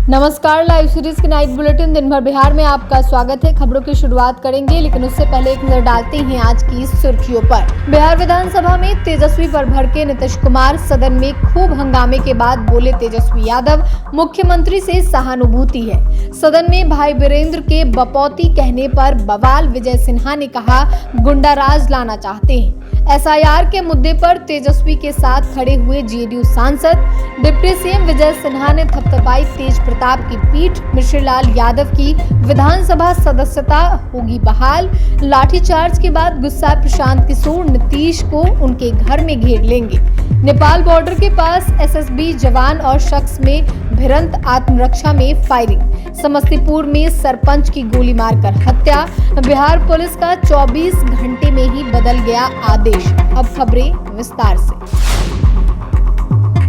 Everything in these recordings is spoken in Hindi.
नमस्कार, लाइव सीरीज के नाइट बुलेटिन दिन भर बिहार में आपका स्वागत है। खबरों की शुरुआत करेंगे, लेकिन उससे पहले एक नजर डालते हैं आज की सुर्खियों पर। बिहार विधानसभा में तेजस्वी पर भड़के नीतीश कुमार। सदन में खूब हंगामे के बाद बोले तेजस्वी यादव, मुख्यमंत्री से सहानुभूति है। सदन में भाई वीरेंद्र के बपौती कहने पर बवाल। विजय सिन्हा ने कहा, गुंडाराज लाना चाहते हैं। एसआईआर के मुद्दे पर तेजस्वी के साथ खड़े हुए जेडीयू सांसद। डिप्टी सीएम विजय सिन्हा ने थपथपाई तेज प्रताप की पीठ। मिश्रीलाल यादव की विधानसभा सदस्यता होगी बहाल। लाठीचार्ज के बाद गुस्सा प्रशांत किशोर, नीतीश को उनके घर में घेर लेंगे। नेपाल बॉर्डर के पास एसएसबी जवान और शख्स में भिड़ंत, आत्मरक्षा में फायरिंग। समस्तीपुर में सरपंच की गोली मारकर हत्या। बिहार पुलिस का 24 घंटे में ही बदल गया आदेश। अब खबरें विस्तार से।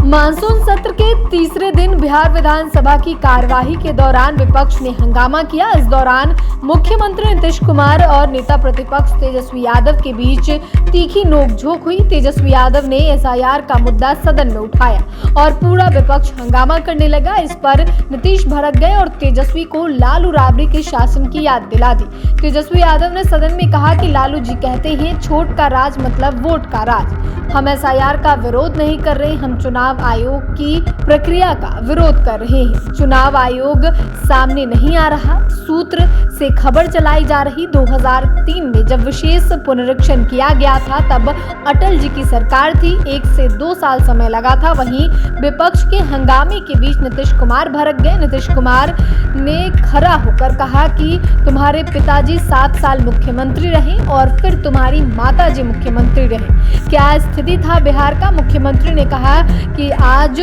मानसून सत्र के तीसरे दिन बिहार विधानसभा की कार्यवाही के दौरान विपक्ष ने हंगामा किया। इस दौरान मुख्यमंत्री नीतीश कुमार और नेता प्रतिपक्ष तेजस्वी यादव के बीच तीखी नोकझोंक हुई। तेजस्वी यादव ने एसआईआर का मुद्दा सदन में उठाया और पूरा विपक्ष हंगामा करने लगा। इस पर नीतीश भड़क गए और तेजस्वी को लालू राबड़ी के शासन की याद दिला दी। तेजस्वी यादव ने सदन में कहा कि लालू जी कहते हैं, छोट का राज मतलब वोट का राज। हम एसआईआर का विरोध नहीं कर रहे, हम चुनाव आयोग की प्रक्रिया का विरोध कर रहे हैं। चुनाव आयोग सामने नहीं आ रहा, सूत्र से खबर चलाई जा रही। 2003 में जब विशेष पुनरीक्षण किया गया था तब अटल जी की सरकार थी, 1 से 2 साल समय लगा था। वहीं विपक्ष के हंगामे के बीच नीतीश कुमार भड़क गए। नीतीश कुमार ने खड़ा होकर कहा कि तुम्हारे पिताजी 7 साल मुख्यमंत्री रहे और फिर तुम्हारी माताजी मुख्यमंत्री रहे। क्या स्थिति था बिहार का? मुख्यमंत्री ने कहा कि आज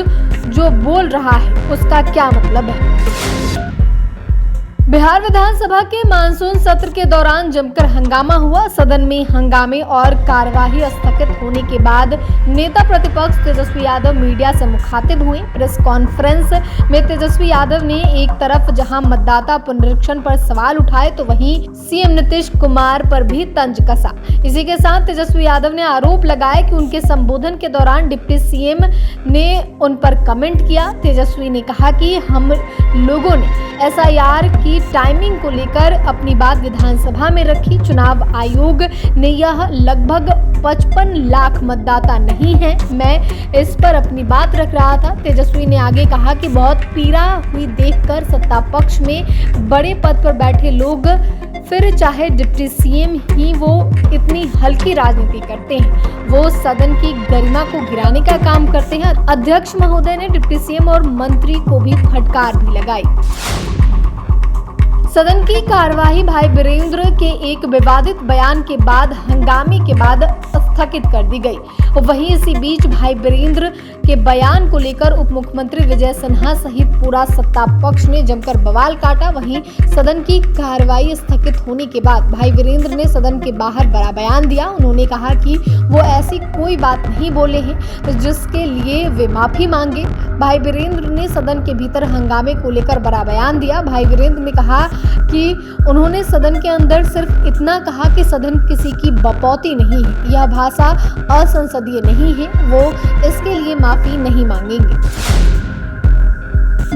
जो बोल रहा है उसका क्या मतलब है। बिहार विधानसभा के मानसून सत्र के दौरान जमकर हंगामा हुआ। सदन में हंगामे और कार्यवाही स्थगित होने के बाद नेता प्रतिपक्ष तेजस्वी यादव मीडिया से मुखातिब हुए। प्रेस कॉन्फ्रेंस में तेजस्वी यादव ने एक तरफ जहां मतदाता पुनरीक्षण पर सवाल उठाए तो वहीं सीएम नीतीश कुमार पर भी तंज कसा। इसी के साथ तेजस्वी यादव ने आरोप लगाया कि उनके संबोधन के दौरान डिप्टी सीएम ने उन पर कमेंट किया। तेजस्वी ने कहा कि हम लोगों ने एसआईआर की टाइमिंग को लेकर अपनी बात विधानसभा में रखी। चुनाव आयोग ने यह लगभग 55 लाख मतदाता नहीं है, मैं इस पर अपनी बात रख रहा था। तेजस्वी ने आगे कहा कि बहुत पीड़ा हुई देखकर सत्ता पक्ष में बड़े पद पर बैठे लोग, फिर चाहे डिप्टी सीएम ही वो, इतनी हल्की राजनीति करते हैं। वो सदन की गरिमा को गिराने का काम करते हैं। अध्यक्ष महोदय ने डिप्टी सीएम और मंत्री को भी फटकार भी लगाई। सदन की कार्यवाही भाई वीरेंद्र के एक विवादित बयान के बाद हंगामे के बाद स्थगित कर दी गई। वहीं इसी बीच भाई वीरेंद्र के बयान को लेकर उप मुख्यमंत्री विजय सिन्हा सहित पूरा सत्ता पक्ष ने जमकर बवाल काटा। वहीं सदन की कार्यवाही स्थगित होने के बाद भाई वीरेंद्र ने सदन के बाहर बड़ा बयान दिया। उन्होंने कहा कि वो ऐसी कोई बात नहीं बोले हैं जिसके लिए वे माफी मांगे। भाई वीरेंद्र ने सदन के भीतर हंगामे को लेकर बड़ा बयान दिया। भाई वीरेंद्र ने कहा कि उन्होंने सदन के अंदर सिर्फ इतना कहा कि सदन किसी की बपौती नहीं है, यह भाषा असंसदीय नहीं है, वो इसके लिए माफी नहीं मांगेंगे।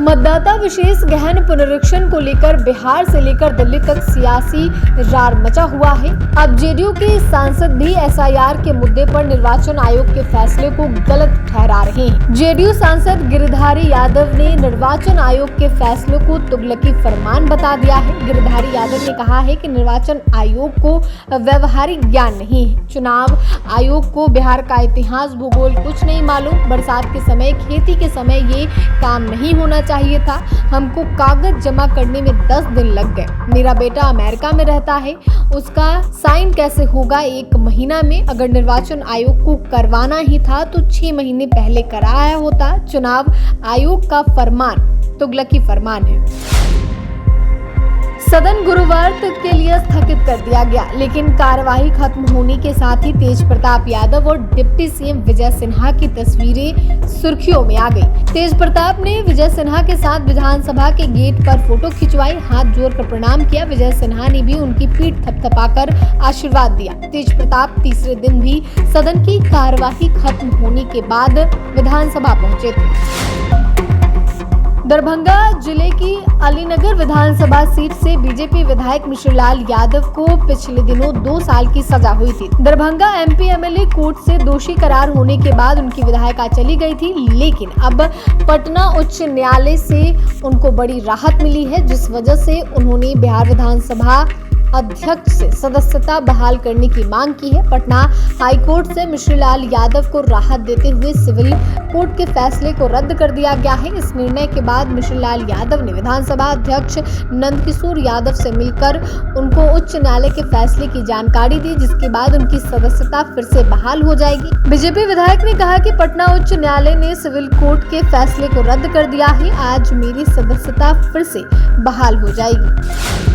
मतदाता विशेष गहन पुनरीक्षण को लेकर बिहार से लेकर दिल्ली तक सियासी जार मचा हुआ है। अब जेडीयू के सांसद भी एसआईआर के मुद्दे पर निर्वाचन आयोग के फैसले को गलत ठहरा रहे हैं। जेडीयू सांसद गिरिधारी यादव ने निर्वाचन आयोग के फैसले को तुगलकी फरमान बता दिया है। गिरिधारी यादव ने कहा है कि निर्वाचन आयोग को व्यवहारिक ज्ञान नहीं है। चुनाव आयोग को बिहार का इतिहास, भूगोल कुछ नहीं मालूम। बरसात के समय, खेती के समय ये काम नहीं होना चाहिए था। हमको कागज जमा करने में 10 दिन लग गए। मेरा बेटा अमेरिका में रहता है, उसका साइन कैसे होगा 1 महीना में? अगर निर्वाचन आयोग को करवाना ही था तो 6 महीने पहले कराया होता। चुनाव आयोग का फरमान तुगलकी फरमान है। सदन गुरुवार तक के लिए स्थगित कर दिया गया, लेकिन कार्यवाही खत्म होने के साथ ही तेज प्रताप यादव और डिप्टी सीएम विजय सिन्हा की तस्वीरें सुर्खियों में आ गई। तेज प्रताप ने विजय सिन्हा के साथ विधानसभा के गेट पर फोटो खिंचवाई, हाथ जोड़कर प्रणाम किया। विजय सिन्हा ने भी उनकी पीठ थपथपाकर आशीर्वाद दिया। तेज प्रताप तीसरे दिन भी सदन की कार्यवाही खत्म होने के बाद विधानसभा पहुंचे थे। दरभंगा जिले की अलीनगर विधानसभा सीट से बीजेपी विधायक मिश्रलाल यादव को पिछले दिनों 2 साल की सजा हुई थी। दरभंगा एमपी एमएलए कोर्ट से दोषी करार होने के बाद उनकी विधायिका चली गई थी, लेकिन अब पटना उच्च न्यायालय से उनको बड़ी राहत मिली है, जिस वजह से उन्होंने बिहार विधानसभा अध्यक्ष से सदस्यता बहाल करने की मांग की है। पटना हाईकोर्ट से मिश्रलाल यादव को राहत देते हुए सिविल कोर्ट के फैसले को रद्द कर दिया गया है। इस निर्णय के बाद मिश्रलाल यादव ने विधानसभा अध्यक्ष नंदकिशोर यादव से मिलकर उनको उच्च न्यायालय के फैसले की जानकारी दी, जिसके बाद उनकी सदस्यता फिर से बहाल हो जाएगी। बीजेपी विधायक ने कहा कि पटना उच्च न्यायालय ने सिविल कोर्ट के फैसले को रद्द कर दिया है, आज मेरी सदस्यता फिर से बहाल हो जाएगी।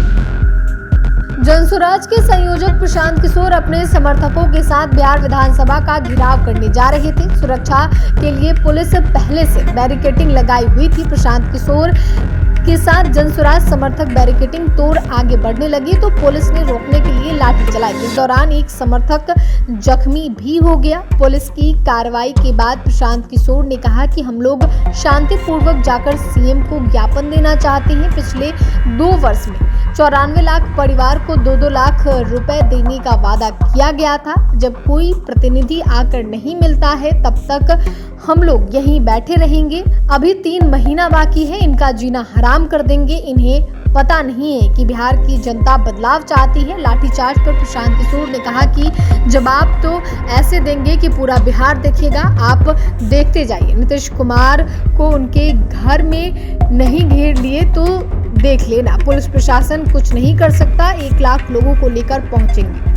जनसुराज के संयोजक प्रशांत किशोर अपने समर्थकों के साथ बिहार विधानसभा का घेराव करने जा रहे थे। सुरक्षा के लिए पुलिस पहले से बैरिकेडिंग लगाई हुई थी। प्रशांत किशोर के साथ जनसुराज समर्थक बैरिकेडिंग तोड़ आगे बढ़ने लगे तो पुलिस ने रोकने के लिए लाठी चलाई। इस दौरान एक समर्थक जख्मी भी हो गया। पुलिस की कार्रवाई के बाद प्रशांत किशोर ने कहा कि हम लोग शांतिपूर्वक जाकर सीएम को ज्ञापन देना चाहते हैं। पिछले 2 वर्ष में 94 लाख परिवार को 2-2 लाख रुपए देने का वादा किया गया था। जब कोई प्रतिनिधि आकर नहीं मिलता है तब तक हम लोग यहीं बैठे रहेंगे। अभी 3 महीना बाकी है, इनका जीना हराम कर देंगे। इन्हें पता नहीं है कि बिहार की जनता बदलाव चाहती है। लाठीचार्ज पर प्रशांत किशोर ने कहा कि जवाब तो ऐसे देंगे कि पूरा बिहार देखेगा, आप देखते जाइए। नीतीश कुमार को उनके घर में नहीं घेर लिए तो देख लेना, पुलिस प्रशासन कुछ नहीं कर सकता। 1 लाख लोगों को लेकर पहुंचेंगे।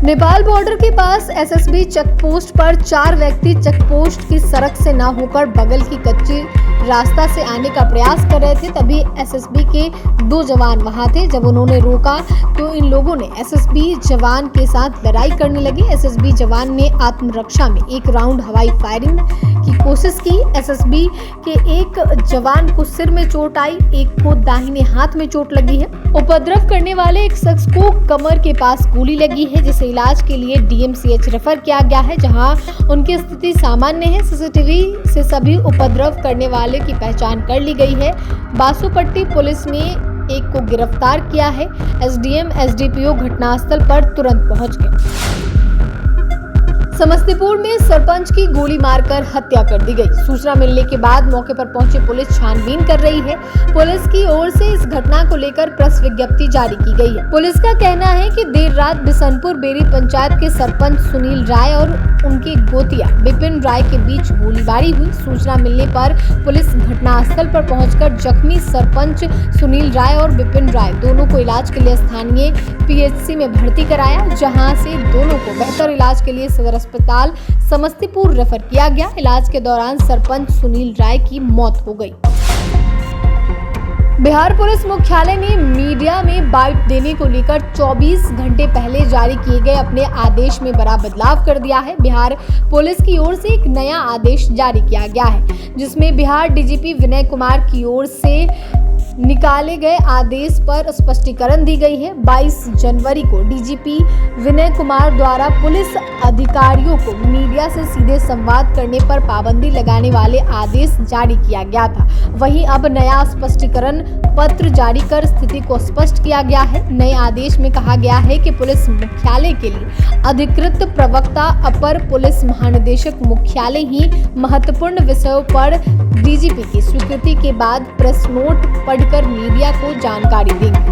नेपाल बॉर्डर के पास एसएसबी चेकपोस्ट पर 4 व्यक्ति चेकपोस्ट की सड़क से ना होकर बगल की कच्ची रास्ता से आने का प्रयास कर रहे थे। तभी एसएसबी के 2 जवान वहां थे। जब उन्होंने रोका तो इन लोगों ने एसएसबी जवान के साथ लड़ाई करने लगे। एसएसबी जवान ने आत्मरक्षा में 1 राउंड हवाई फायरिंग की कोशिश की। एसएसबी के एक जवान को सिर में चोट आई, एक को दाहिने हाथ में चोट लगी है। उपद्रव करने वाले एक शख्स को कमर के पास गोली लगी है, जिसे इलाज के लिए डीएमसीएच रेफर किया गया है, जहां उनकी स्थिति सामान्य है। सीसीटीवी से सभी उपद्रव करने वाले की पहचान कर ली गई है। बासुपट्टी पुलिस ने एक को गिरफ्तार किया है। एसडीएम एसडीपीओ घटनास्थल पर तुरंत पहुंच गए। समस्तीपुर में सरपंच की गोली मारकर हत्या कर दी गई। सूचना मिलने के बाद मौके पर पहुंची पुलिस छानबीन कर रही है। पुलिस की ओर से इस घटना को लेकर प्रेस विज्ञप्ति जारी की गई है। पुलिस का कहना है कि देर रात बिशनपुर बेरी पंचायत के सरपंच सुनील राय और उनके गोतिया विपिन राय के बीच गोलीबारी हुई। सूचना मिलने पर पुलिस घटनास्थल पर पहुंचकर जख्मी सरपंच सुनील राय और विपिन राय दोनों को इलाज के लिए स्थानीय पीएचसी में भर्ती कराया, जहां से दोनों को बेहतर इलाज के लिए सदर अस्पताल समस्तीपुर रेफर किया गया। इलाज के दौरान सरपंच सुनील राय की मौत हो गई। बिहार पुलिस मुख्यालय ने मीडिया में बाइट देने को लेकर 24 घंटे पहले जारी किए गए अपने आदेश में बड़ा बदलाव कर दिया है। बिहार पुलिस की ओर से एक नया आदेश जारी किया गया है, जिसमें बिहार डीजीपी विनय कुमार की ओर से निकाले गए आदेश पर स्पष्टीकरण दी गई है। 22 जनवरी को डीजीपी विनय कुमार द्वारा पुलिस अधिकारियों को मीडिया से सीधे संवाद करने पर पाबंदी लगाने वाले आदेश जारी किया गया था। वहीं अब नया स्पष्टीकरण पत्र जारी कर स्थिति को स्पष्ट किया गया है। नए आदेश में कहा गया है कि पुलिस मुख्यालय के लिए अधिकृत प्रवक्ता अपर पुलिस महानिदेशक मुख्यालय ही महत्वपूर्ण विषयों पर डीजीपी की स्वीकृति के बाद प्रेस नोट पढ़कर मीडिया को जानकारी देंगे।